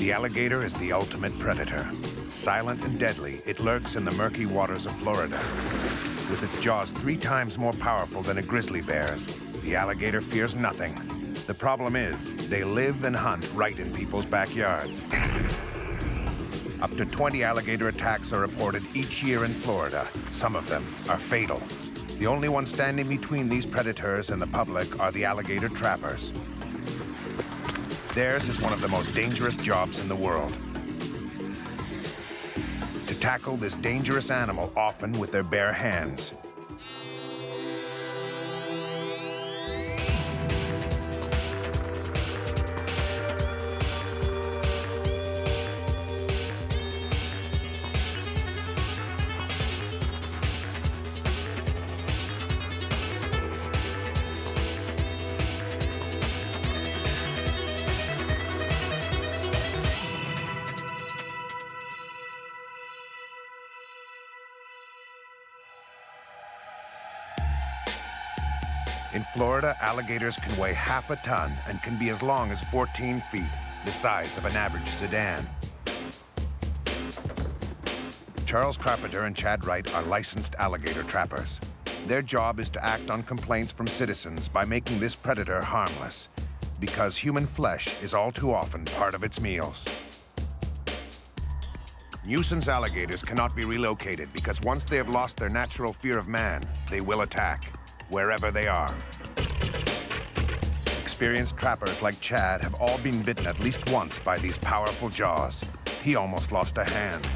The alligator is the ultimate predator. Silent and deadly, it lurks in the murky waters of Florida. With its jaws 3 times more powerful than a grizzly bear's, the alligator fears nothing. The problem is, they live and hunt right in people's backyards. Up to 20 alligator attacks are reported each year in Florida. Some of them are fatal. The only ones standing between these predators and the public are the alligator trappers. Theirs is one of the most dangerous jobs in the world. To tackle this dangerous animal, often with their bare hands. In Florida, alligators can weigh half a ton and can be as long as 14 feet, the size of an average sedan. Charles Carpenter and Chad Wright are licensed alligator trappers. Their job is to act on complaints from citizens by making this predator harmless, because human flesh is all too often part of its meals. Nuisance alligators cannot be relocated because once they have lost their natural fear of man, they will attack, wherever they are. Experienced trappers like Chad have all been bitten at least once by these powerful jaws. He almost lost a hand.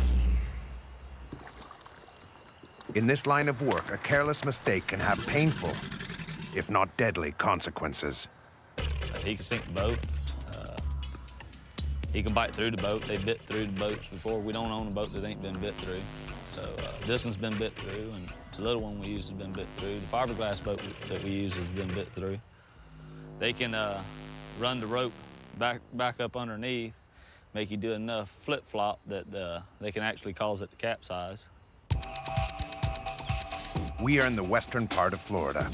In this line of work, a careless mistake can have painful, if not deadly, consequences. He can sink the boat. He can bite through the boat. They bit through the boats before. We don't own a boat that ain't been bit through. So this one's been bit through, and the little one we use has been bit through. The fiberglass boat that we use has been bit through. They can run the rope back up underneath, make you do enough flip-flop that they can actually cause it to capsize. We are in the western part of Florida.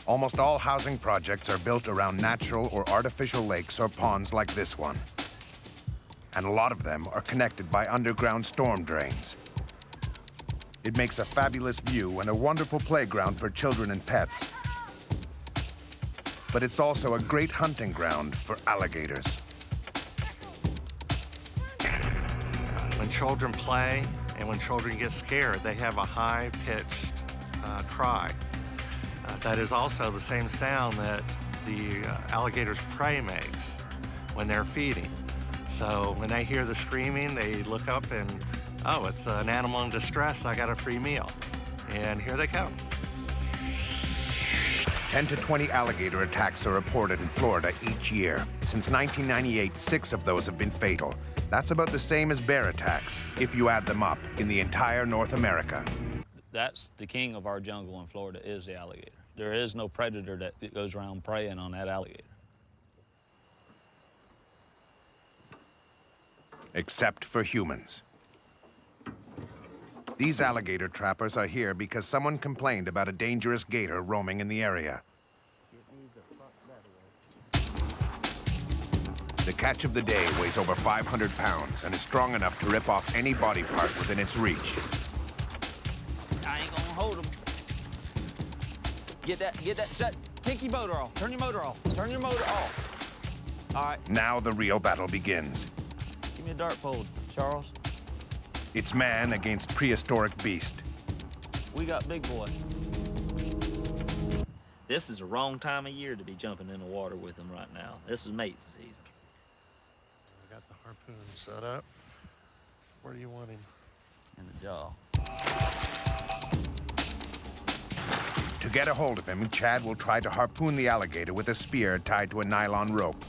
Almost all housing projects are built around natural or artificial lakes or ponds like this one. And a lot of them are connected by underground storm drains. It makes a fabulous view and a wonderful playground for children and pets. But it's also a great hunting ground for alligators. When children play and when children get scared, they have a high-pitched cry. That is also the same sound that the alligator's prey makes when they're feeding. So when they hear the screaming, they look up and, oh, it's an animal in distress, I got a free meal. And here they come. 10 to 20 alligator attacks are reported in Florida each year. Since 1998, 6 of those have been fatal. That's about the same as bear attacks, if you add them up, in the entire North America. That's the king of our jungle in Florida, is the alligator. There is no predator that goes around preying on that alligator. Except for humans. These alligator trappers are here because someone complained about a dangerous gator roaming in the area. The catch of the day weighs over 500 pounds and is strong enough to rip off any body part within its reach. I ain't gonna hold him. Get that shut. Take your motor off. Turn your motor off. Turn your motor off. All right. Now the real battle begins. Give me a dart pole, Charles. It's man against prehistoric beast. We got big boy. This is the wrong time of year to be jumping in the water with him right now. This is mate season. We got the harpoon set up. Where do you want him? In the jaw. To get a hold of him, Chad will try to harpoon the alligator with a spear tied to a nylon rope.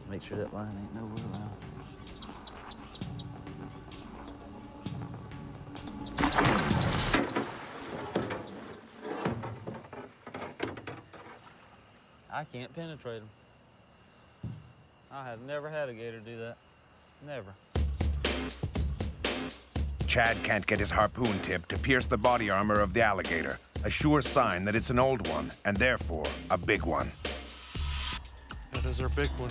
Make sure that line ain't nowhere around. I can't penetrate him. I have never had a gator do that. Never. Chad can't get his harpoon tip to pierce the body armor of the alligator, a sure sign that it's an old one, and therefore a big one. That is our big one.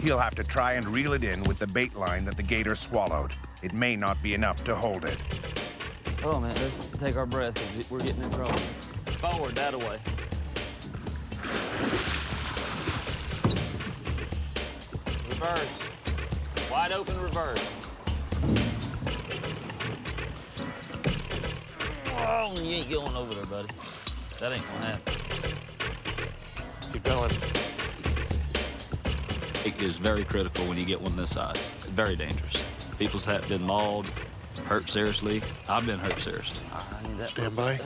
He'll have to try and reel it in with the bait line that the gator swallowed. It may not be enough to hold it. Oh, man, let's take our breath. We're getting in trouble. Forward, that away. Reverse. Wide open reverse. Oh, you ain't going over there, buddy. That ain't gonna happen. Keep going. It is very critical when you get one this size. It's very dangerous. People's have been mauled, hurt seriously. I've been hurt seriously. I need that. Stand by.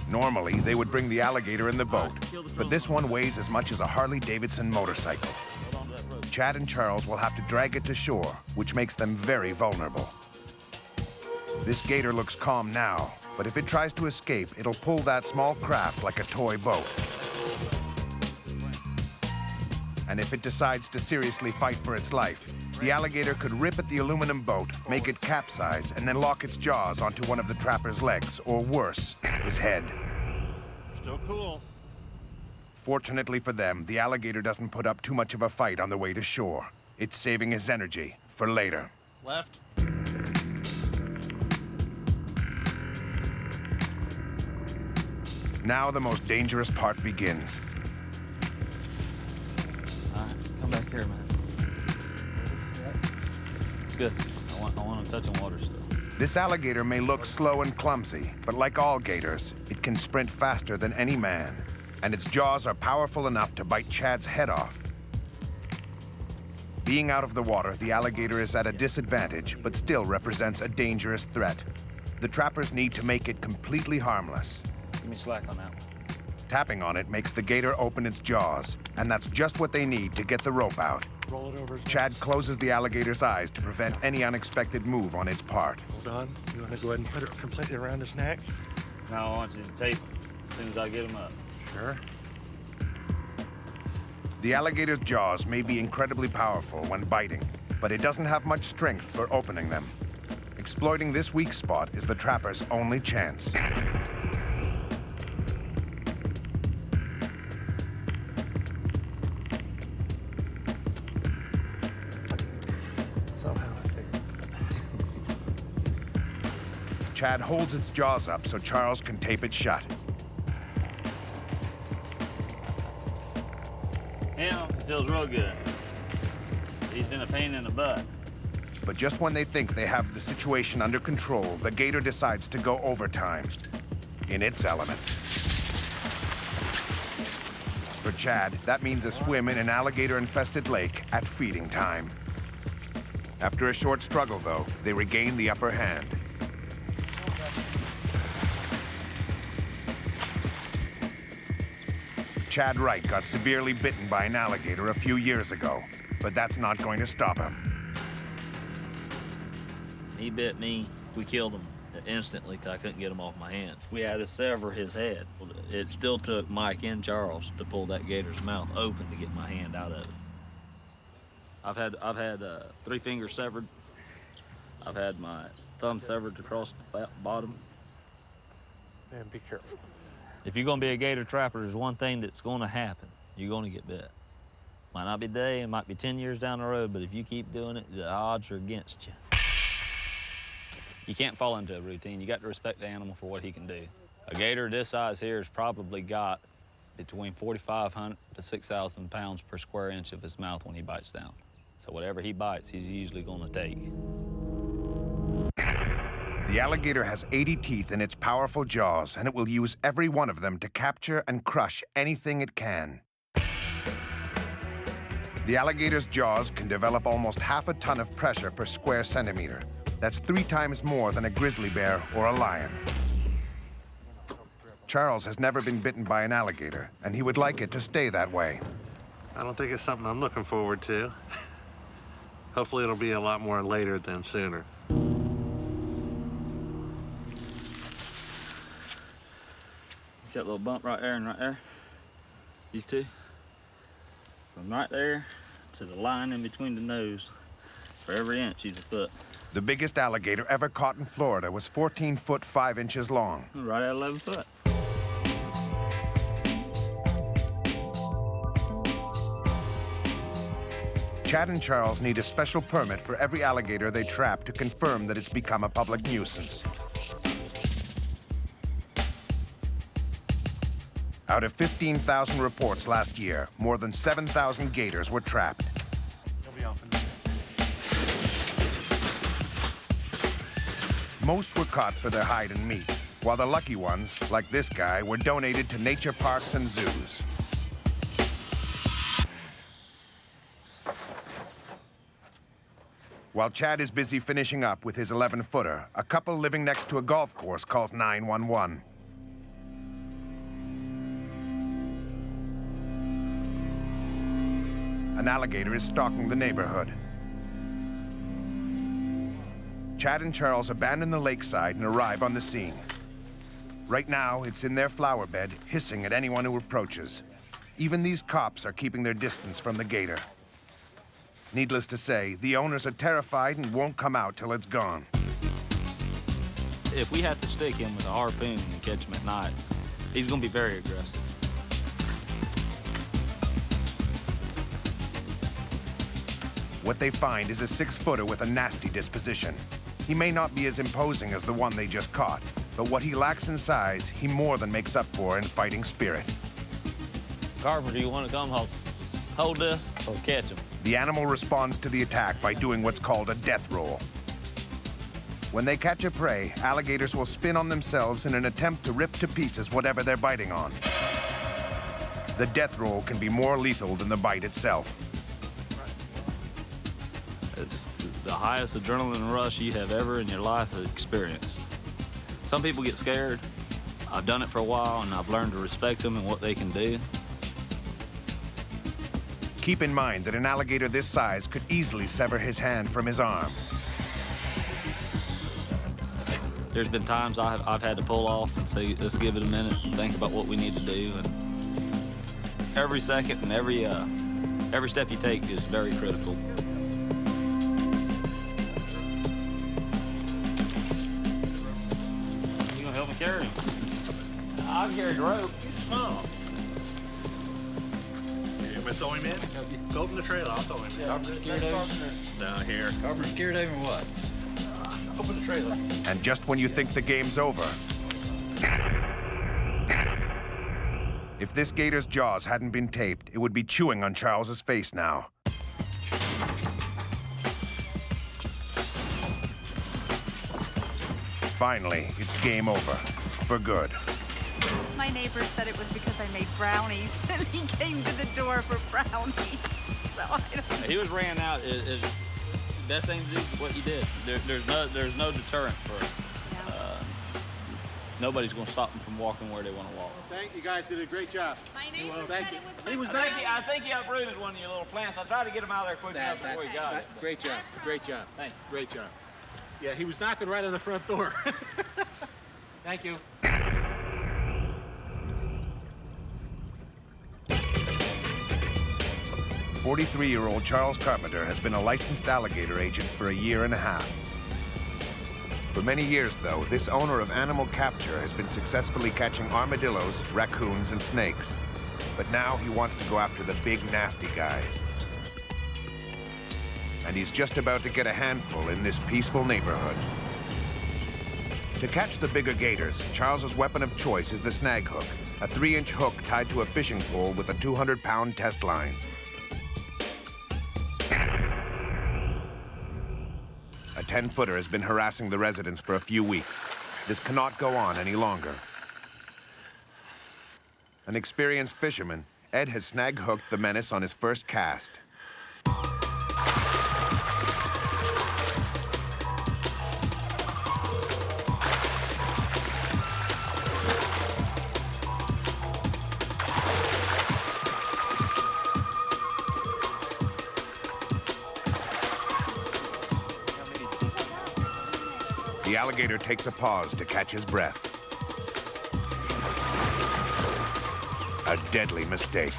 Normally, they would bring the alligator in the boat, but this one weighs as much as a Harley-Davidson motorcycle. Chad and Charles will have to drag it to shore, which makes them very vulnerable. This gator looks calm now, but if it tries to escape, it'll pull that small craft like a toy boat. And if it decides to seriously fight for its life, the alligator could rip at the aluminum boat, make it capsize, and then lock its jaws onto one of the trapper's legs, or worse, his head. Still cool. Fortunately for them, the alligator doesn't put up too much of a fight on the way to shore. It's saving his energy for later. Left. Now the most dangerous part begins. All right, come back here, man. It's good. I want to touch on water still. This alligator may look slow and clumsy, but like all gators, it can sprint faster than any man. And its jaws are powerful enough to bite Chad's head off. Being out of the water, the alligator is at a disadvantage, but still represents a dangerous threat. The trappers need to make it completely harmless. Give me slack on that one. Tapping on it makes the gator open its jaws, and that's just what they need to get the rope out. Roll it over. Chad closes the alligator's eyes to prevent any unexpected move on its part. Hold on. You want to go ahead and put it completely around his neck? Now I want you to tape him as soon as I get him up. Sure. The alligator's jaws may be incredibly powerful when biting, but it doesn't have much strength for opening them. Exploiting this weak spot is the trapper's only chance. Chad holds its jaws up so Charles can tape it shut. It feels real good. He's been a pain in the butt. But just when they think they have the situation under control, the gator decides to go overtime in its element. For Chad, that means a swim in an alligator-infested lake at feeding time. After a short struggle, though, they regain the upper hand. Chad Wright got severely bitten by an alligator a few years ago, but that's not going to stop him. He bit me. We killed him instantly because I couldn't get him off my hands. We had to sever his head. It still took Mike and Charles to pull that gator's mouth open to get my hand out of it. I've had 3 fingers severed. I've had my thumb severed across the bottom. And be careful. If you're gonna be a gator trapper, there's one thing that's gonna happen. You're gonna get bit. Might not be today, it might be 10 years down the road, but if you keep doing it, the odds are against you. You can't fall into a routine. You got to respect the animal for what he can do. A gator this size here has probably got between 4,500 to 6,000 pounds per square inch of his mouth when he bites down. So whatever he bites, he's usually gonna take. The alligator has 80 teeth in its powerful jaws, and it will use every one of them to capture and crush anything it can. The alligator's jaws can develop almost half a ton of pressure per square centimeter. That's 3 times more than a grizzly bear or a lion. Charles has never been bitten by an alligator, and he would like it to stay that way. I don't think it's something I'm looking forward to. Hopefully it'll be a lot more later than sooner. See that little bump right there and right there? These two? From right there to the line in between the nose. For every inch, he's a foot. The biggest alligator ever caught in Florida was 14 foot 5 inches long. Right at 11 foot. Chad and Charles need a special permit for every alligator they trap to confirm that it's become a public nuisance. Out of 15,000 reports last year, more than 7,000 gators were trapped. Most were caught for their hide and meat, while the lucky ones, like this guy, were donated to nature parks and zoos. While Chad is busy finishing up with his 11-footer, a couple living next to a golf course calls 911. An alligator is stalking the neighborhood. Chad and Charles abandon the lakeside and arrive on the scene. Right now, it's in their flower bed, hissing at anyone who approaches. Even these cops are keeping their distance from the gator. Needless to say, the owners are terrified and won't come out till it's gone. If we have to stick him with a harpoon and catch him at night, he's going to be very aggressive. What they find is a 6-footer with a nasty disposition. He may not be as imposing as the one they just caught, but what he lacks in size, he more than makes up for in fighting spirit. Carpenter, you want to come hold this or catch him? The animal responds to the attack by doing what's called a death roll. When they catch a prey, alligators will spin on themselves in an attempt to rip to pieces whatever they're biting on. The death roll can be more lethal than the bite itself. It's the highest adrenaline rush you have ever in your life experienced. Some people get scared. I've done it for a while, and I've learned to respect them and what they can do. Keep in mind that an alligator this size could easily sever his hand from his arm. There's been times I've had to pull off and say, let's give it a minute and think about what we need to do. And every second and every step you take is very critical. You gonna help me carry him? I'll carry the rope. He's small. You want me to throw him in? Go in the trailer, I'll throw him in. Carpenter's scared of him? Down here. Carpenter's scared of him or what? Open the trailer. And just when you think the game's over, if this gator's jaws hadn't been taped, it would be chewing on Charles's face now. Finally, it's game over, for good. My neighbor said it was because I made brownies, and he came to the door for brownies. So I don't know. He was ran out. Best thing to do is what you did. There's no deterrent for it. Nobody's going to stop them from walking where they want to walk. Thank you guys, did a great job. My neighbor Thank said you. it was I think he uprooted one of your little plants. I tried to get him out of there quick enough before he got it. Great job, great job. Thank you. Great job. Yeah, he was knocking right on the front door. Thank you. 43-year-old Charles Carpenter has been a licensed alligator agent for a year and a half. For many years, though, this owner of animal capture has been successfully catching armadillos, raccoons, and snakes. But now he wants to go after the big, nasty guys. And he's just about to get a handful in this peaceful neighborhood. To catch the bigger gators, Charles's weapon of choice is the snag hook, a 3-inch hook tied to a fishing pole with a 200-pound test line. A 10-footer has been harassing the residents for a few weeks. This cannot go on any longer. An experienced fisherman, Ed has snag hooked the menace on his first cast. The alligator takes a pause to catch his breath. A deadly mistake.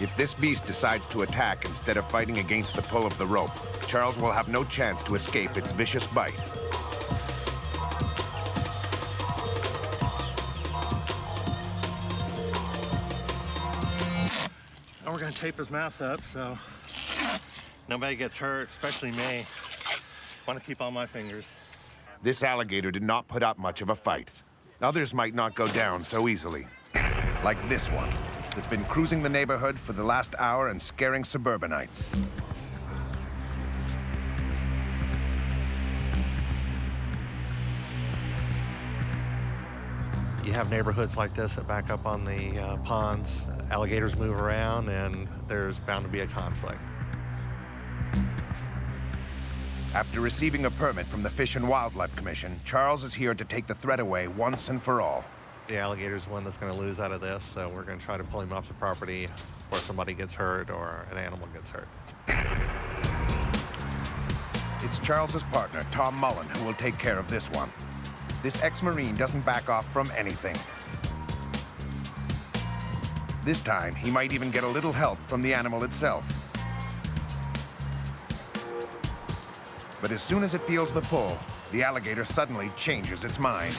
If this beast decides to attack instead of fighting against the pull of the rope, Charles will have no chance to escape its vicious bite. Now we're going to tape his mouth up so nobody gets hurt, especially me. Want to keep all my fingers. This alligator did not put up much of a fight. Others might not go down so easily. Like this one, that's been cruising the neighborhood for the last hour and scaring suburbanites. You have neighborhoods like this that back up on the ponds. Alligators move around, and there's bound to be a conflict. After receiving a permit from the Fish and Wildlife Commission, Charles is here to take the threat away once and for all. The alligator's the one that's going to lose out of this, so we're going to try to pull him off the property before somebody gets hurt or an animal gets hurt. It's Charles's partner, Tom Mullen, who will take care of this one. This ex-Marine doesn't back off from anything. This time, he might even get a little help from the animal itself. But as soon as it feels the pull, the alligator suddenly changes its mind.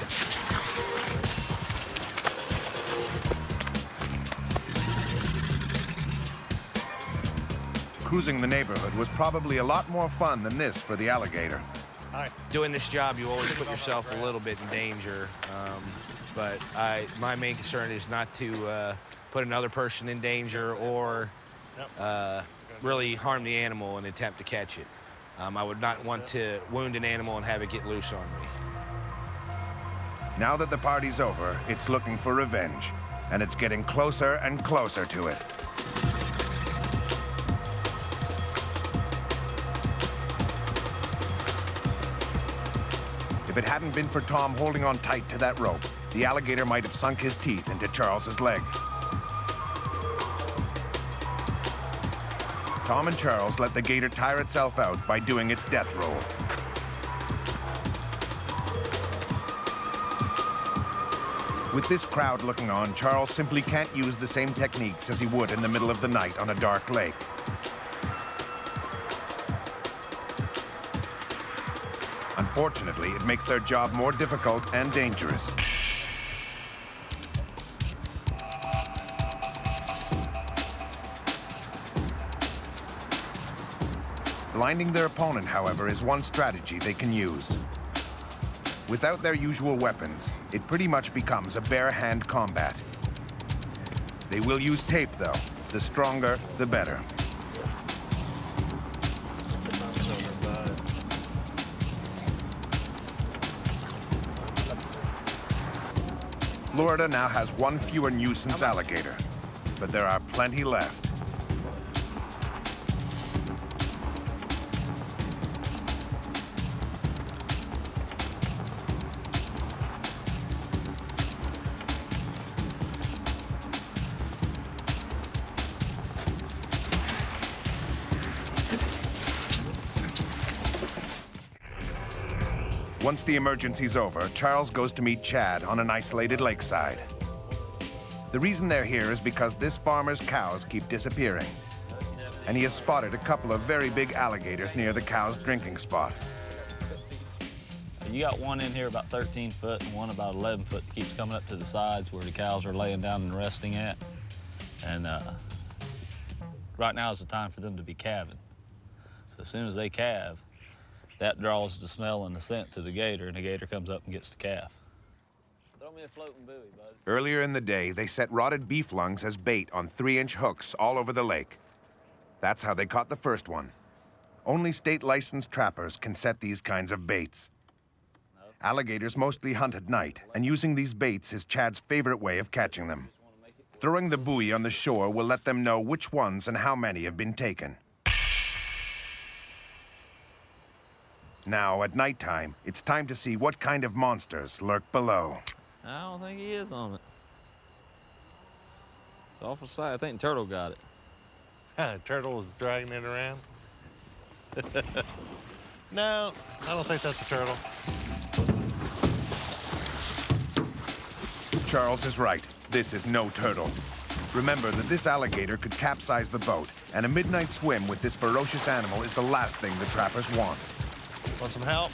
Cruising the neighborhood was probably a lot more fun than this for the alligator. Doing this job, you always put yourself a little bit in danger, but my main concern is not to put another person in danger or really harm the animal in an attempt to catch it. I would not want to wound an animal and have it get loose on me. Now that the party's over, it's looking for revenge, and it's getting closer and closer to it. If it hadn't been for Tom holding on tight to that rope, the alligator might have sunk his teeth into Charles's leg. Tom and Charles let the gator tire itself out by doing its death roll. With this crowd looking on, Charles simply can't use the same techniques as he would in the middle of the night on a dark lake. Unfortunately, it makes their job more difficult and dangerous. Blinding their opponent, however, is one strategy they can use. Without their usual weapons, it pretty much becomes a bare-hand combat. They will use tape, though. The stronger, the better. Florida now has one fewer nuisance alligator, but there are plenty left. Once the emergency's over, Charles goes to meet Chad on an isolated lakeside. The reason they're here is because this farmer's cows keep disappearing, and he has spotted a couple of very big alligators near the cows' drinking spot. You got one in here about 13 foot and one about 11 foot that keeps coming up to the sides where the cows are laying down and resting at. And right now is the time for them to be calving. So as soon as they calve, that draws the smell and the scent to the gator, and the gator comes up and gets the calf. Throw me a floating buoy, bud. Earlier in the day, they set rotted beef lungs as bait on 3-inch hooks all over the lake. That's how they caught the first one. Only state-licensed trappers can set these kinds of baits. Alligators mostly hunt at night, and using these baits is Chad's favorite way of catching them. Throwing the buoy on the shore will let them know which ones and how many have been taken. Now, at nighttime, it's time to see what kind of monsters lurk below. I don't think he is on it. It's awful sight. I think Turtle got it. Turtle was dragging it around. No, I don't think that's a turtle. Charles is right. This is no turtle. Remember that this alligator could capsize the boat, and a midnight swim with this ferocious animal is the last thing the trappers want. Want some help?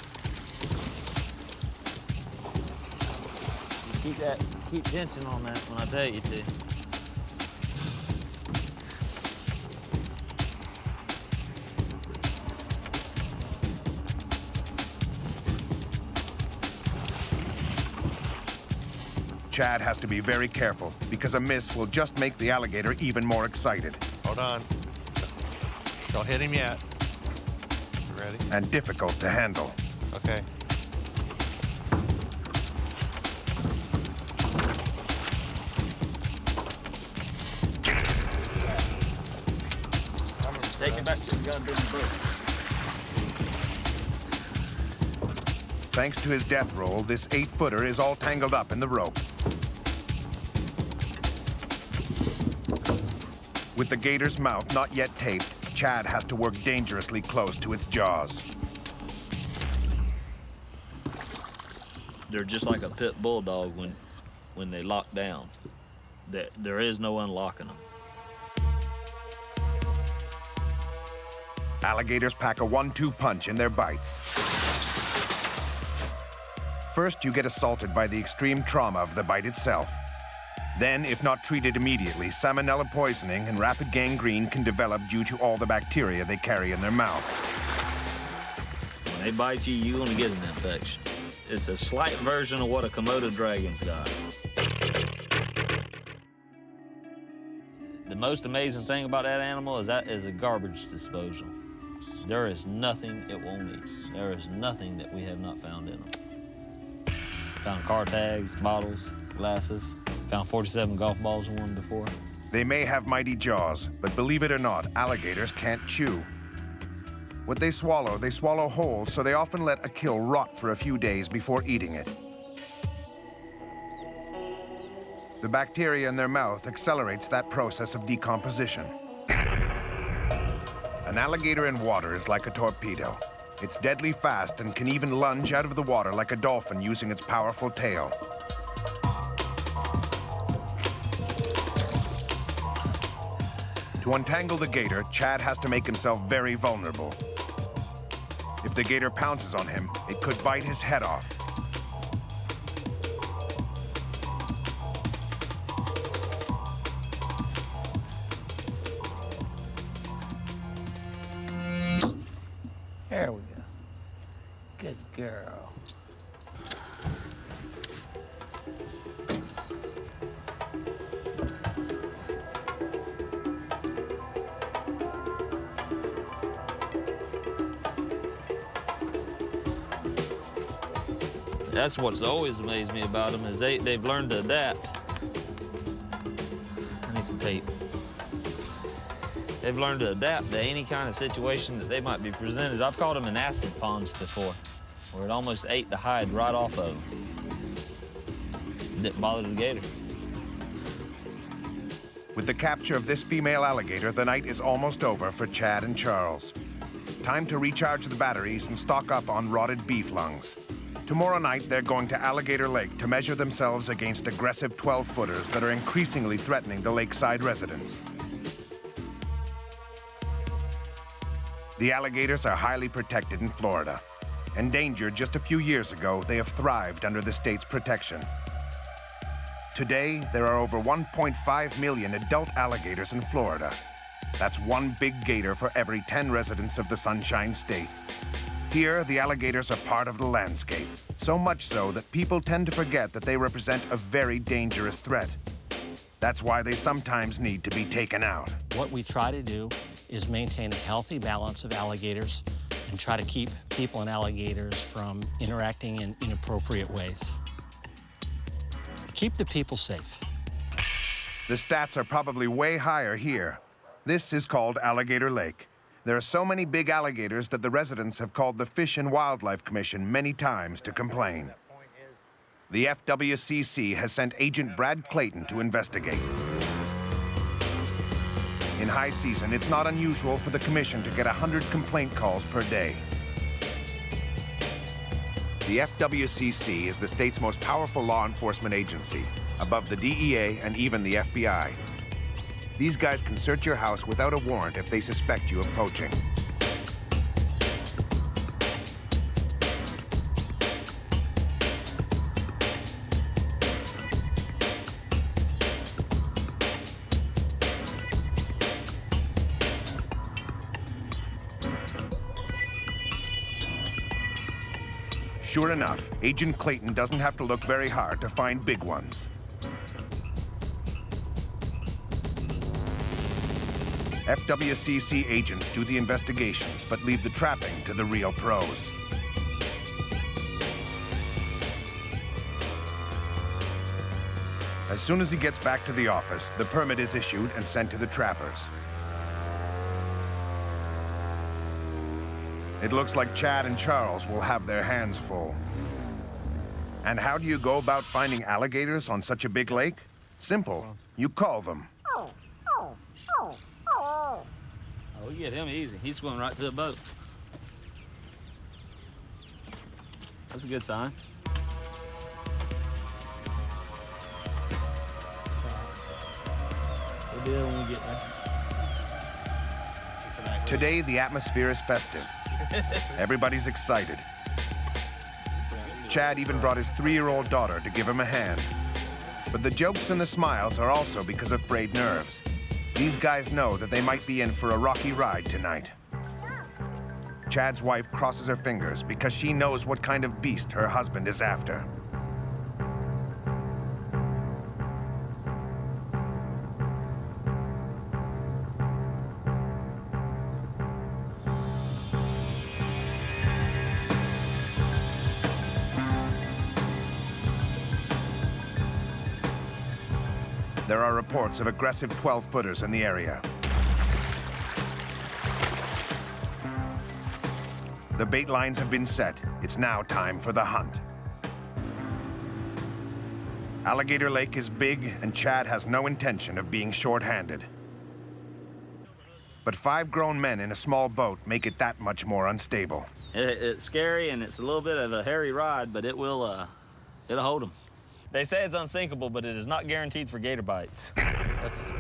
Keep tension on that when I tell you to. Chad has to be very careful because a miss will just make the alligator even more excited. Hold on. Don't hit him yet. You ready? And difficult to handle. Okay. Take it back to the goddamn boat. Thanks to his death roll, this 8-footer is all tangled up in the rope. With the gator's mouth not yet taped, Chad has to work dangerously close to its jaws. They're just like a pit bulldog when they lock down. There is no unlocking them. Alligators pack a 1-2 punch in their bites. First, you get assaulted by the extreme trauma of the bite itself. Then, if not treated immediately, salmonella poisoning and rapid gangrene can develop due to all the bacteria they carry in their mouth. When they bite you, you're gonna get an infection. It's a slight version of what a Komodo dragon's got. The most amazing thing about that animal is that is a garbage disposal. There is nothing it won't eat. There is nothing that we have not found in them. Found car tags, bottles, glasses. Found 47 golf balls in one before. They may have mighty jaws, but believe it or not, alligators can't chew. What they swallow whole, so they often let a kill rot for a few days before eating it. The bacteria in their mouth accelerates that process of decomposition. An alligator in water is like a torpedo. It's deadly fast and can even lunge out of the water like a dolphin using its powerful tail. To untangle the gator, Chad has to make himself very vulnerable. If the gator pounces on him, it could bite his head off. There we go. Good girl. That's what's always amazed me about them is they've learned to adapt. I need some tape. They've learned to adapt to any kind of situation that they might be presented. I've caught them in acid ponds before, where it almost ate the hide right off of them. Didn't bother the gator. With the capture of this female alligator, the night is almost over for Chad and Charles. Time to recharge the batteries and stock up on rotted beef lungs. Tomorrow night, they're going to Alligator Lake to measure themselves against aggressive 12-footers that are increasingly threatening the lakeside residents. The alligators are highly protected in Florida. Endangered just a few years ago, they have thrived under the state's protection. Today, there are over 1.5 million adult alligators in Florida. That's one big gator for every 10 residents of the Sunshine State. Here, the alligators are part of the landscape, so much so that people tend to forget that they represent a very dangerous threat. That's why they sometimes need to be taken out. What we try to do is maintain a healthy balance of alligators and try to keep people and alligators from interacting in inappropriate ways. Keep the people safe. The stats are probably way higher here. This is called Alligator Lake. There are so many big alligators that the residents have called the Fish and Wildlife Commission many times to complain. The FWCC has sent Agent Brad Clayton to investigate. In high season, it's not unusual for the commission to get 100 complaint calls per day. The FWCC is the state's most powerful law enforcement agency, above the DEA and even the FBI. These guys can search your house without a warrant if they suspect you of poaching. Sure enough, Agent Clayton doesn't have to look very hard to find big ones. FWCC agents do the investigations, but leave the trapping to the real pros. As soon as he gets back to the office, the permit is issued and sent to the trappers. It looks like Chad and Charles will have their hands full. And how do you go about finding alligators on such a big lake? Simple. You call them. Oh, we get him easy. He's going right to the boat. That's a good sign. We'll do it when we get there. Today, the atmosphere is festive. Everybody's excited. Chad even brought his 3-year-old daughter to give him a hand. But the jokes and the smiles are also because of frayed nerves. These guys know that they might be in for a rocky ride tonight. Chad's wife crosses her fingers because she knows what kind of beast her husband is after. There are reports of aggressive 12-footers in the area. The bait lines have been set. It's now time for the hunt. Alligator Lake is big, and Chad has no intention of being short-handed. But 5 grown men in a small boat make it that much more unstable. It's scary, and it's a little bit of a hairy ride, but it'll hold them. They say it's unsinkable, but it is not guaranteed for gator bites.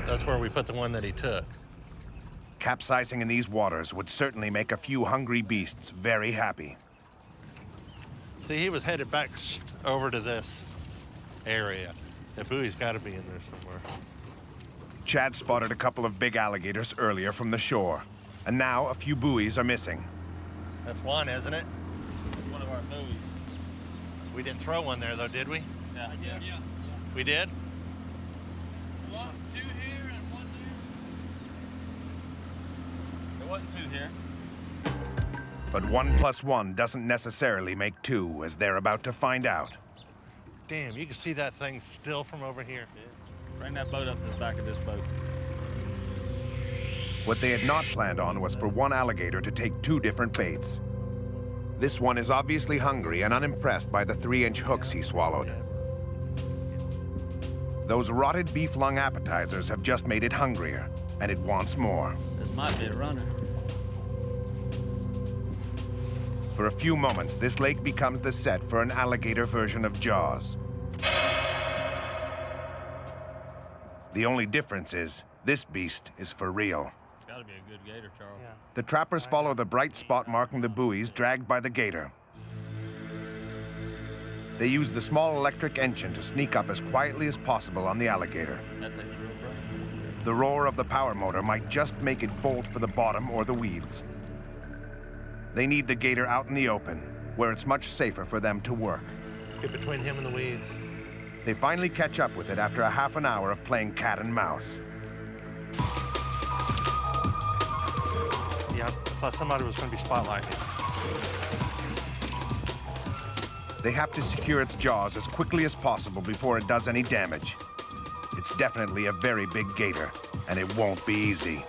That's where we put the one that he took. Capsizing in these waters would certainly make a few hungry beasts very happy. See, he was headed back over to this area. The buoy's got to be in there somewhere. Chad spotted a couple of big alligators earlier from the shore, and now a few buoys are missing. That's one, isn't it? It's one of our buoys. We didn't throw one there, though, did we? Yeah. We did? 1, 2 here and 1 there. There wasn't 2 here. But 1 + 1 doesn't necessarily make 2, as they're about to find out. Damn, you can see that thing still from over here. Yeah. Bring that boat up to the back of this boat. What they had not planned on was for one alligator to take 2 different baits. This one is obviously hungry and unimpressed by the 3-inch hooks he swallowed. Those rotted beef lung appetizers have just made it hungrier, and it wants more. This might be a runner. For a few moments, this lake becomes the set for an alligator version of Jaws. The only difference is, this beast is for real. It's got to be a good gator, Charles. Yeah. The trappers follow the bright spot marking the buoys dragged by the gator. They use the small electric engine to sneak up as quietly as possible on the alligator. That thing's real bright. The roar of the power motor might just make it bolt for the bottom or the weeds. They need the gator out in the open, where it's much safer for them to work. Get between him and the weeds. They finally catch up with it after a half an hour of playing cat and mouse. Yeah, I thought somebody was going to be spotlighting. They have to secure its jaws as quickly as possible before it does any damage. It's definitely a very big gator, and it won't be easy.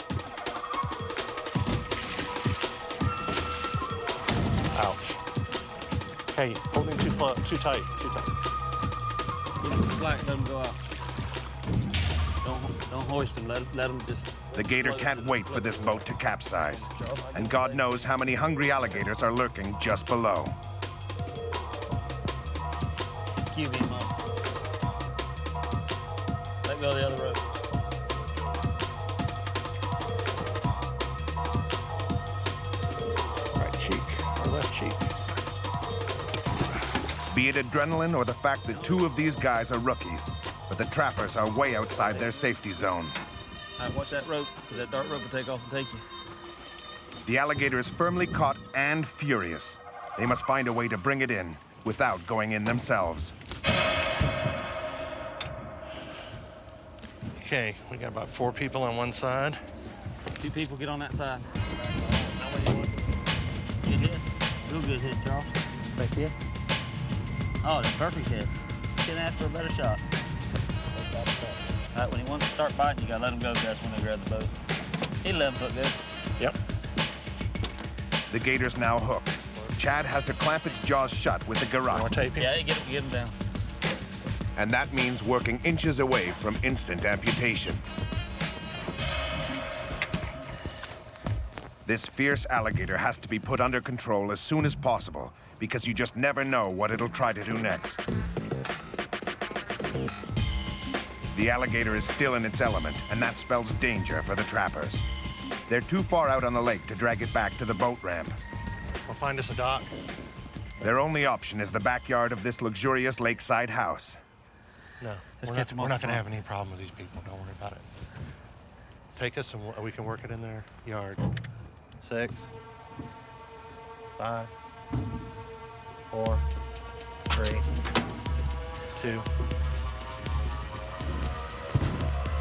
Ouch. Hey, hold him too tight. Give him some slack, let him go out. Don't hoist him, let him just... The gator can't wait for this boat to capsize, and God knows how many hungry alligators are lurking just below. Cue him up. Let go of the other rope. Be it adrenaline or the fact that two of these guys are rookies, but the trappers are way outside their safety zone. All right, watch that rope. That dark rope will take off and take you. The alligator is firmly caught and furious. They must find a way to bring it in without going in themselves. Okay, we got about 4 people on one side. 2 people get on that side. Good hit. Real good hit, Charles. Thank you. Oh, that's perfect hit. Can't ask for a better shot. All right, when he wants to start biting, you gotta let him go. That's when they grab the boat. He 11 foot good. Yep. The gator's now hooked. Chad has to clamp its jaws shut with the garrote. More taping? Yeah, get him down. And that means working inches away from instant amputation. This fierce alligator has to be put under control as soon as possible because you just never know what it'll try to do next. The alligator is still in its element, and that spells danger for the trappers. They're too far out on the lake to drag it back to the boat ramp. We'll find us a dock. Their only option is the backyard of this luxurious lakeside house. No, Let's we're catch 'em not off going the to have front. any problem with these people. Don't worry about it. Take us and we can work it in their yard. 6, 5, 4, 3, 2.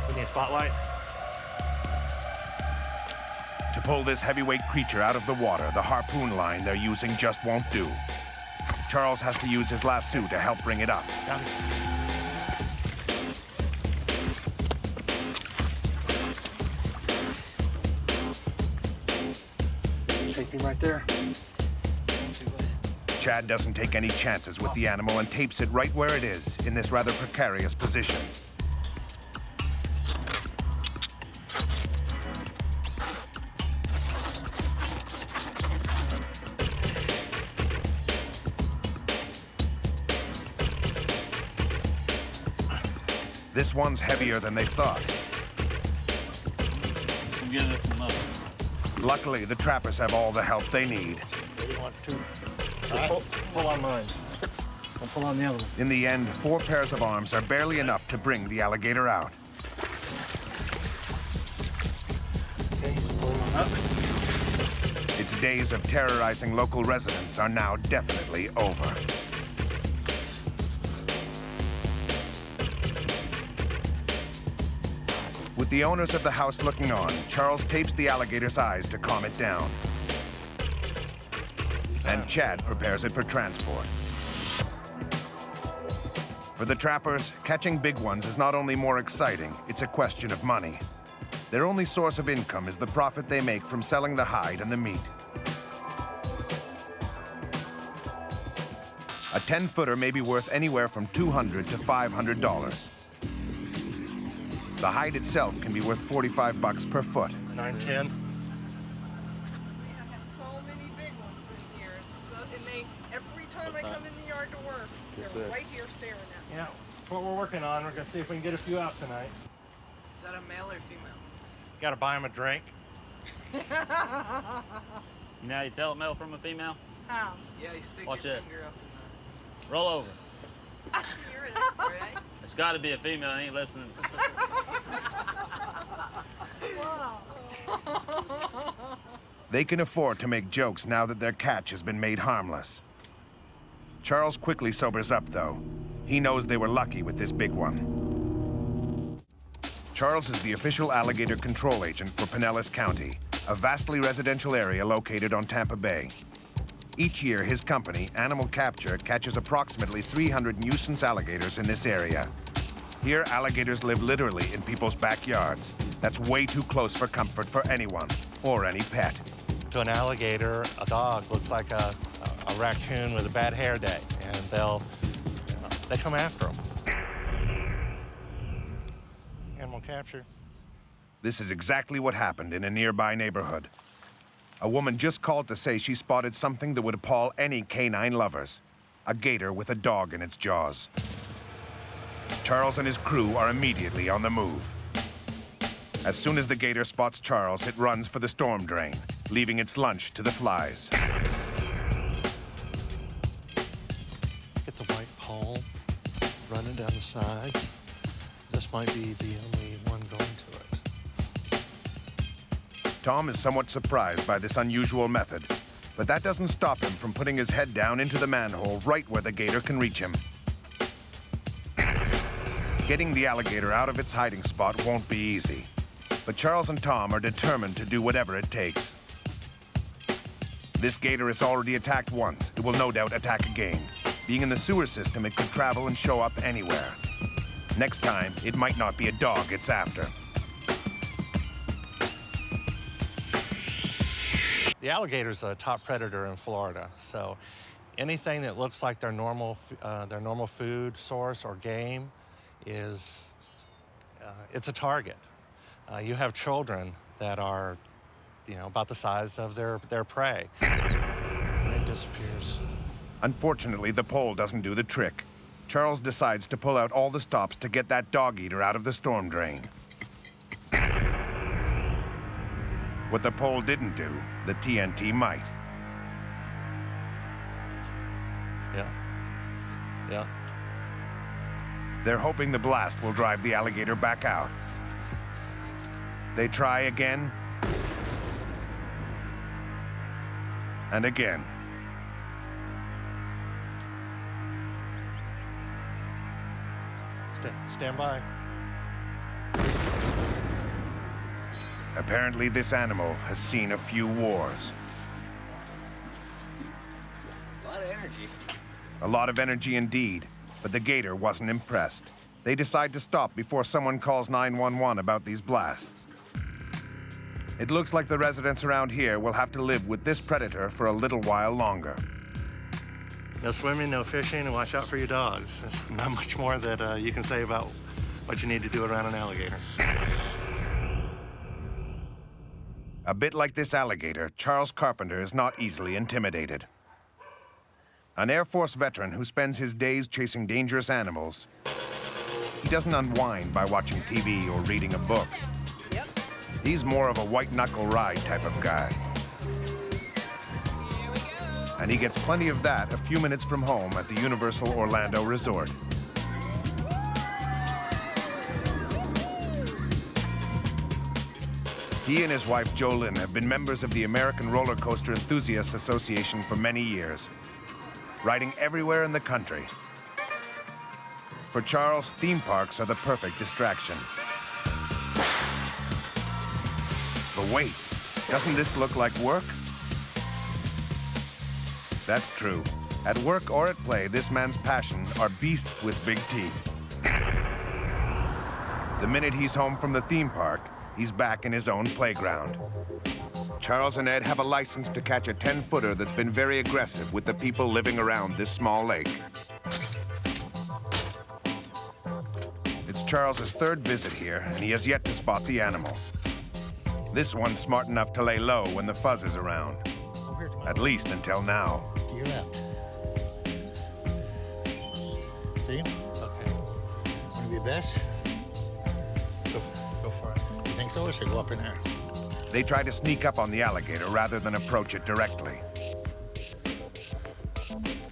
We need a spotlight. To pull this heavyweight creature out of the water, the harpoon line they're using just won't do. Charles has to use his lasso to help bring it up. Got it. Taping right there. Chad doesn't take any chances with the animal and tapes it right where it is in this rather precarious position. This one's heavier than they thought. I'm giving this some up. Luckily, the trappers have all the help they need. What do you want to? Pull on mine. I'll pull on the other one. In the end, 4 pairs of arms are barely enough to bring the alligator out. Okay, pull him up. Its days of terrorizing local residents are now definitely over. With the owners of the house looking on, Charles tapes the alligator's eyes to calm it down. And Chad prepares it for transport. For the trappers, catching big ones is not only more exciting, it's a question of money. Their only source of income is the profit they make from selling the hide and the meat. A 10-footer may be worth anywhere from $200 to $500. The hide itself can be worth $45 per foot. 9, 10. So many big ones in here. Every time I come in the yard to work, they're right here staring at me. Yeah, that's what we're working on. We're gonna see if we can get a few out tonight. Is that a male or female? Gotta buy them a drink. You know how you tell a male from a female? How? Yeah, you stick Watch your this. finger up in Roll over. the... Hear it, right? It's got to be a female. I ain't listening. Wow. They can afford to make jokes now that their catch has been made harmless. Charles quickly sobers up, though. He knows they were lucky with this big one. Charles is the official alligator control agent for Pinellas County, a vastly residential area located on Tampa Bay. Each year, his company, Animal Capture, catches approximately 300 nuisance alligators in this area. Here, alligators live literally in people's backyards. That's way too close for comfort for anyone, or any pet. To an alligator, a dog looks like a raccoon with a bad hair day, and they come after them. Animal Capture. This is exactly what happened in a nearby neighborhood. A woman just called to say she spotted something that would appall any canine lovers. A gator with a dog in its jaws. Charles and his crew are immediately on the move. As soon as the gator spots Charles, it runs for the storm drain, leaving its lunch to the flies. Get the down the sides. This might be the only one going to it. Tom is somewhat surprised by this unusual method, but that doesn't stop him from putting his head down into the manhole right where the gator can reach him. Getting the alligator out of its hiding spot won't be easy, but Charles and Tom are determined to do whatever it takes. This gator has already attacked once. It will no doubt attack again. Being in the sewer system, it could travel and show up anywhere. Next time, it might not be a dog it's after. The alligator's a top predator in Florida, so anything that looks like their normal food source or game is it's a target. You have children that are, about the size of their prey, and it disappears. Unfortunately, the pole doesn't do the trick. Charles decides to pull out all the stops to get that dog-eater out of the storm drain. What the pole didn't do, the TNT might. Yeah. They're hoping the blast will drive the alligator back out. They try again. And again. Stand by. Apparently, this animal has seen a few wars. A lot of energy. A lot of energy indeed, but the gator wasn't impressed. They decide to stop before someone calls 911 about these blasts. It looks like the residents around here will have to live with this predator for a little while longer. No swimming, no fishing, and watch out for your dogs. There's not much more that you can say about what you need to do around an alligator. A bit like this alligator, Charles Carpenter is not easily intimidated. An Air Force veteran who spends his days chasing dangerous animals, he doesn't unwind by watching TV or reading a book. Yep. He's more of a white-knuckle ride type of guy. Here we go. And he gets plenty of that a few minutes from home at the Universal Orlando Resort. He and his wife, Jolynn, have been members of the American Roller Coaster Enthusiasts Association for many years, riding everywhere in the country. For Charles, theme parks are the perfect distraction. But wait, doesn't this look like work? That's true. At work or at play, this man's passion are beasts with big teeth. The minute he's home from the theme park, he's back in his own playground. Charles and Ed have a license to catch a 10-footer that's been very aggressive with the people living around this small lake. It's Charles's third visit here, and he has yet to spot the animal. This one's smart enough to lay low when the fuzz is around. At least until now. To your left. See him? Okay. Want to be best? Go for it. You think so, or should I go up in there? They try to sneak up on the alligator rather than approach it directly.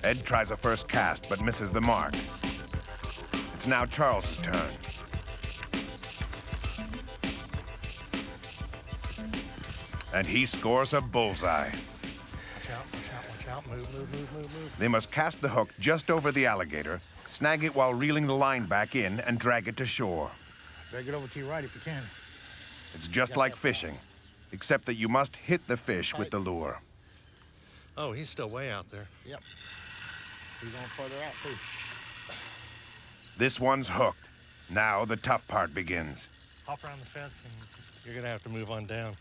Ed tries a first cast, but misses the mark. It's now Charles's turn. And he scores a bullseye. Watch out. Move. They must cast the hook just over the alligator, snag it while reeling the line back in, and drag it to shore. Better get over to your right if you can. It's just like fishing, except that you must hit the fish with the lure. Oh, he's still way out there. Yep. He's going further out, too. This one's hooked. Now the tough part begins. Hop around the fence and you're gonna have to move on down.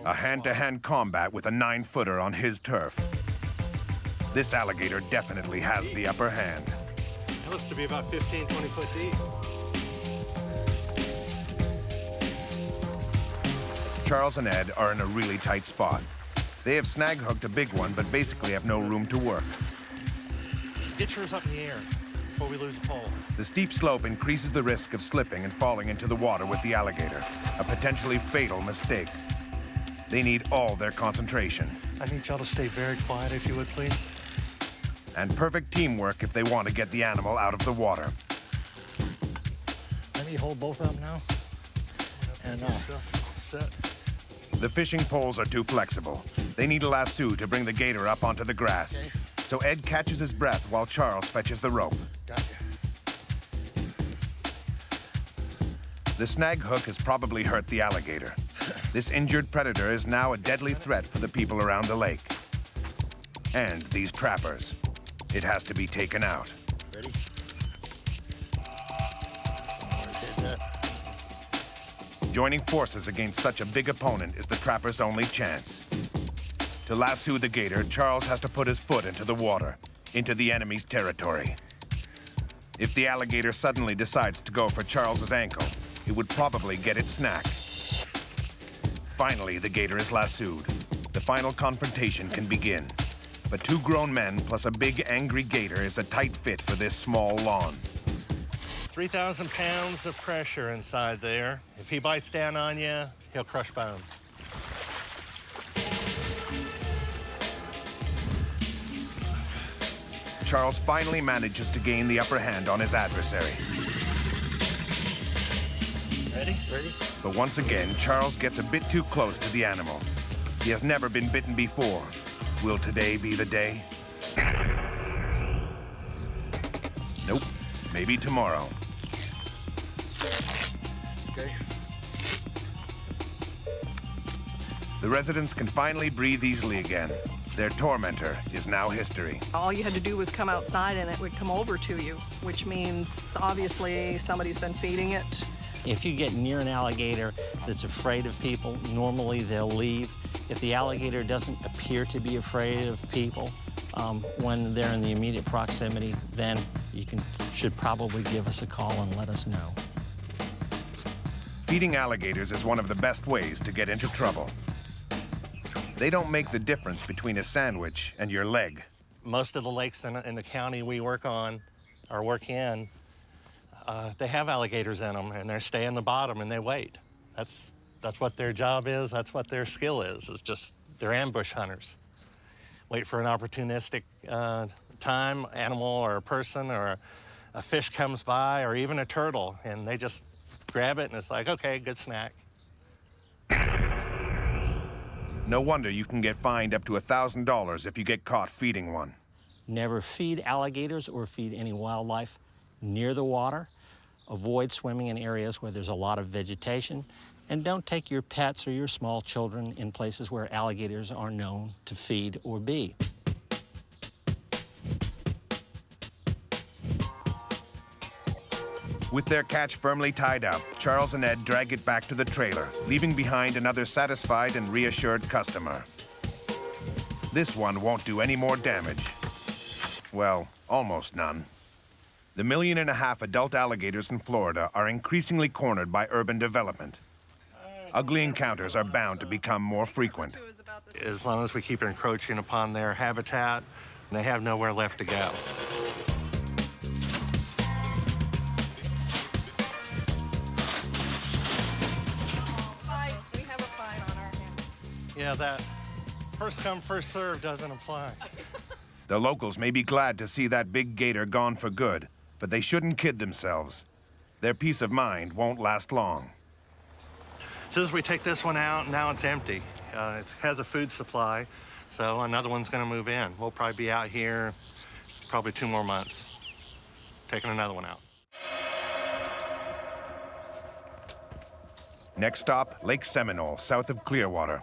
A hand-to-hand combat with a 9-footer on his turf. This alligator definitely has the upper hand. It looks to be about 15, 20 foot deep. Charles and Ed are in a really tight spot. They have snag hooked a big one, but basically have no room to work. Get yours up in the air before we lose the pole. The steep slope increases the risk of slipping and falling into the water with the alligator, a potentially fatal mistake. They need all their concentration. I need y'all to stay very quiet if you would, please. and perfect teamwork if they want to get the animal out of the water. Let me hold both of them now. And Set. The fishing poles are too flexible. They need a lasso to bring the gator up onto the grass. Okay. So Ed catches his breath while Charles fetches the rope. Gotcha. The snag hook has probably hurt the alligator. This injured predator is now a deadly threat for the people around the lake. And these trappers. It has to be taken out. Ready? Joining forces against such a big opponent is the trapper's only chance. To lasso the gator, Charles has to put his foot into the water, into the enemy's territory. If the alligator suddenly decides to go for Charles's ankle, it would probably get its snack. Finally, the gator is lassoed. The final confrontation can begin. But 2 grown men plus a big angry gator is a tight fit for this small lawn. 3,000 pounds of pressure inside there. If he bites down on you, he'll crush bones. Charles finally manages to gain the upper hand on his adversary. Ready? Ready? But once again, Charles gets a bit too close to the animal. He has never been bitten before. Will today be the day? Nope. Maybe tomorrow. Okay. The residents can finally breathe easily again. Their tormentor is now history. All you had to do was come outside and it would come over to you, which means obviously somebody's been feeding it. If you get near an alligator that's afraid of people, normally they'll leave. If the alligator doesn't appear to be afraid of people when they're in the immediate proximity, then you should probably give us a call and let us know. Feeding alligators is one of the best ways to get into trouble. They don't make the difference between a sandwich and your leg. Most of the lakes in the county we work on or work in, they have alligators in them, and they stay in the bottom and they wait. That's what their job is. That's what their skill is. It's just they're ambush hunters. Wait for an opportunistic time, animal or a person or a fish comes by or even a turtle, and they just grab it and it's like, okay, good snack. No wonder you can get fined up to $1,000 if you get caught feeding one. Never feed alligators or feed any wildlife near the water. Avoid swimming in areas where there's a lot of vegetation. And don't take your pets or your small children in places where alligators are known to feed or be. With their catch firmly tied up, Charles and Ed drag it back to the trailer, leaving behind another satisfied and reassured customer. This one won't do any more damage. Well, almost none. The 1.5 million adult alligators in Florida are increasingly cornered by urban development. Ugly encounters are bound to become more frequent. As long as we keep encroaching upon their habitat, they have nowhere left to go. We have a fine on our hands. Yeah, that first come, first served doesn't apply. The locals may be glad to see that big gator gone for good, but they shouldn't kid themselves. Their peace of mind won't last long. As soon as we take this one out, now it's empty. It has a food supply, so another one's going to move in. We'll probably be out here probably 2 more months, taking another one out. Next stop, Lake Seminole, south of Clearwater.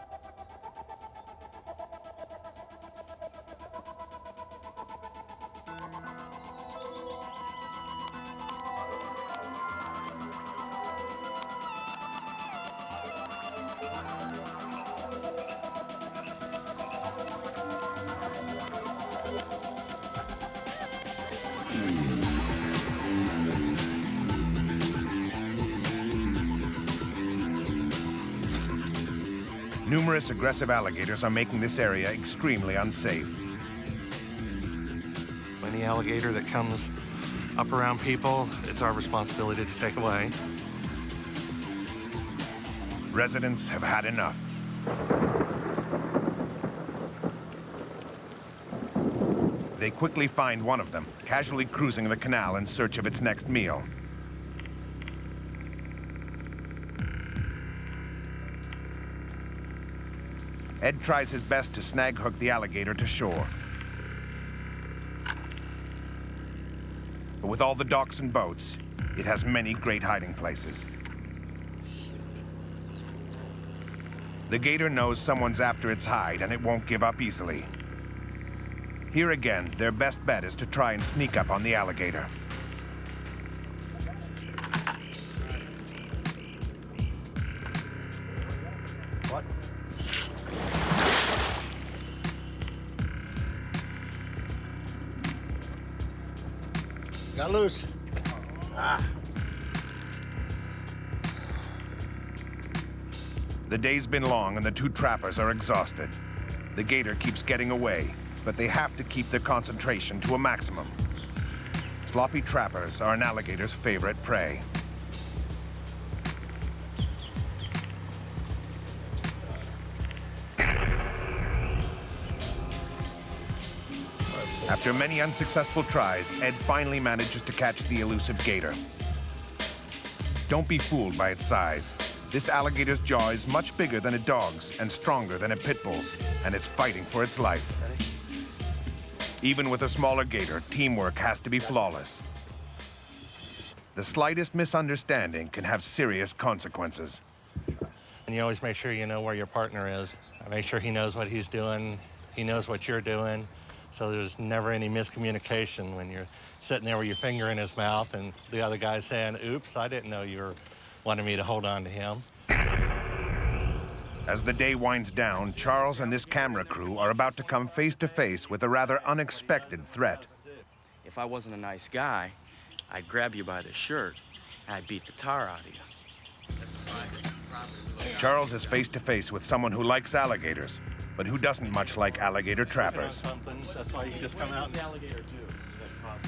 Numerous aggressive alligators are making this area extremely unsafe. Any alligator that comes up around people, it's our responsibility to take away. Residents have had enough. They quickly find one of them, casually cruising the canal in search of its next meal. Ed tries his best to snag hook the alligator to shore. But with all the docks and boats, it has many great hiding places. The gator knows someone's after its hide, and it won't give up easily. Here again, their best bet is to try and sneak up on the alligator. What? Got loose. The day's been long and the two trappers are exhausted. The gator keeps getting away, but they have to keep their concentration to a maximum. Sloppy trappers are an alligator's favorite prey. After many unsuccessful tries, Ed finally manages to catch the elusive gator. Don't be fooled by its size. This alligator's jaw is much bigger than a dog's and stronger than a pit bull's, and it's fighting for its life. Even with a smaller gator, teamwork has to be flawless. The slightest misunderstanding can have serious consequences. And you always make sure you know where your partner is. Make sure he knows what he's doing, he knows what you're doing, so there's never any miscommunication when you're sitting there with your finger in his mouth and the other guy's saying, oops, I didn't know you were wanting me to hold on to him. As the day winds down, Charles and this camera crew are about to come face to face with a rather unexpected threat. If I wasn't a nice guy, I'd grab you by the shirt and I'd beat the tar out of you. Charles is face to face with someone who likes alligators, but who doesn't much like alligator trappers. That's why you can just come out.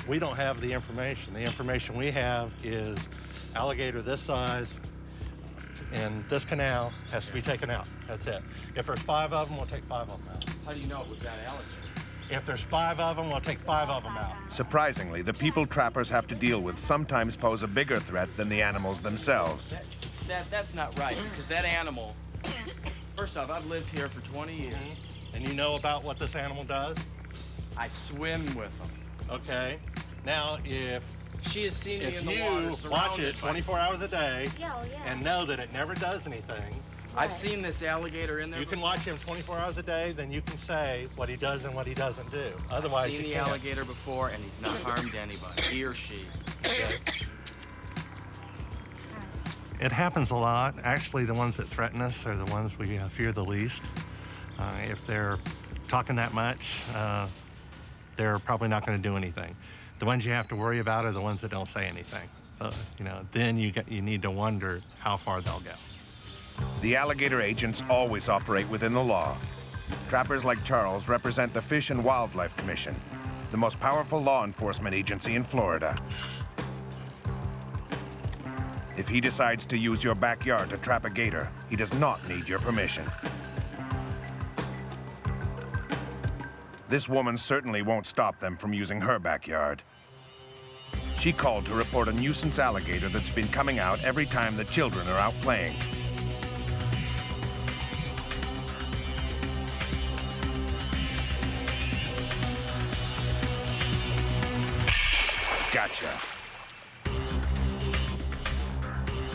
We don't have the information. The information we have is alligator this size in this canal has to be taken out. That's it. If there's 5 of them, we'll take 5 of them out. How do you know it was that alligator? If there's 5 of them, we'll take 5 of them out. Surprisingly, the people trappers have to deal with sometimes pose a bigger threat than the animals themselves. That's not right, because that animal, first off, I've lived here for 20 years. And you know about what this animal does? I swim with them. Okay. Now, if she has seen me in the you water, watch it 24 hours a day Yeah. and know that it never does anything, I've seen this alligator in there. you can watch him 24 hours a day, then you can say what he does and what he doesn't do. Otherwise, I've seen you the can't. alligator before, and he's not harmed anybody, he or she. Okay. It happens a lot. Actually, the ones that threaten us are the ones we fear the least. If they're talking that much, they're probably not going to do anything. The ones you have to worry about are the ones that don't say anything. Then you need to wonder how far they'll go. The alligator agents always operate within the law. Trappers like Charles represent the Fish and Wildlife Commission, the most powerful law enforcement agency in Florida. If he decides to use your backyard to trap a gator, he does not need your permission. This woman certainly won't stop them from using her backyard. She called to report a nuisance alligator that's been coming out every time the children are out playing. Gotcha.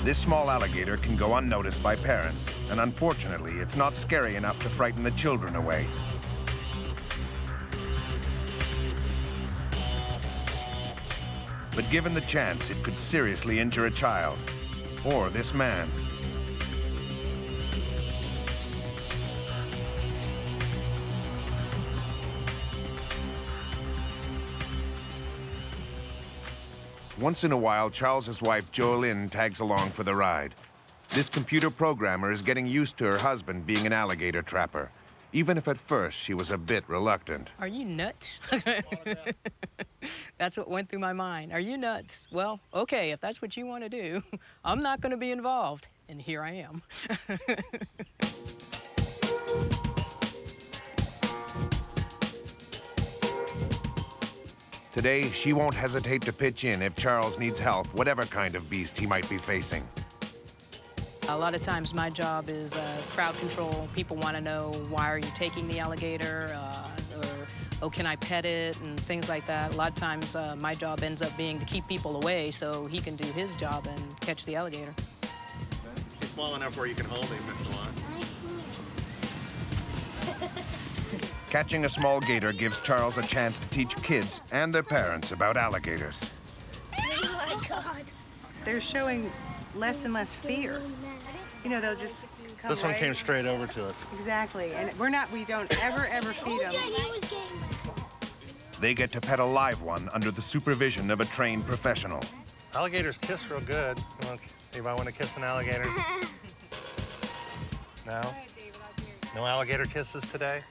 This small alligator can go unnoticed by parents, and unfortunately, it's not scary enough to frighten the children away. But given the chance, it could seriously injure a child, or this man. Once in a while, Charles's wife, Jolynn, tags along for the ride. This computer programmer is getting used to her husband being an alligator trapper, even if at first she was a bit reluctant. Are you nuts? That's what went through my mind. Are you nuts? Well, okay, if that's what you want to do, I'm not going to be involved. And here I am. Today, she won't hesitate to pitch in if Charles needs help, whatever kind of beast he might be facing. A lot of times my job is crowd control. People want to know, why are you taking the alligator? Or, oh, can I pet it? And things like that. A lot of times my job ends up being to keep people away so he can do his job and catch the alligator. He's small enough where you can hold him if you want. Catching a small gator gives Charles a chance to teach kids and their parents about alligators. Oh my God. They're showing less and less fear. You know, they'll just come This one right- came straight over to us. Exactly, and we don't ever feed them. They get to pet a live one under the supervision of a trained professional. Alligators kiss real good. Anybody want to kiss an alligator? No? No alligator kisses today?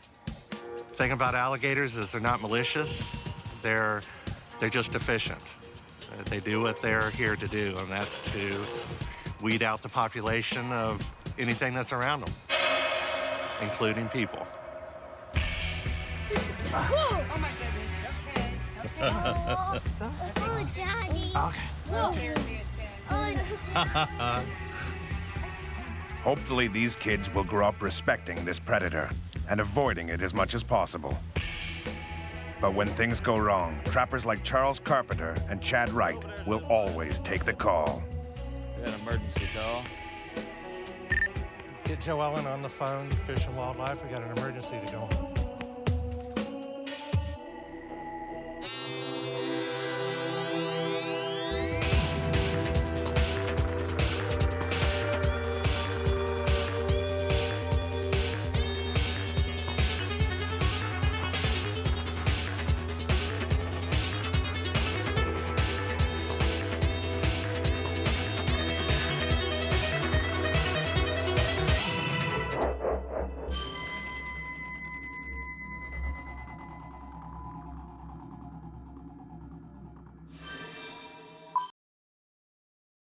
The thing about alligators is they're not malicious. They're just efficient. They do what they're here to do, and that's to weed out the population of anything that's around them, including people. Whoa! Oh my goodness. Okay. Oh, Daddy. Okay. Hopefully, these kids will grow up respecting this predator and avoiding it as much as possible. But when things go wrong, trappers like Charles Carpenter and Chad Wright will always take the call. We got an emergency call. Get Joellen on the phone, Fish and Wildlife. We got an emergency to go on.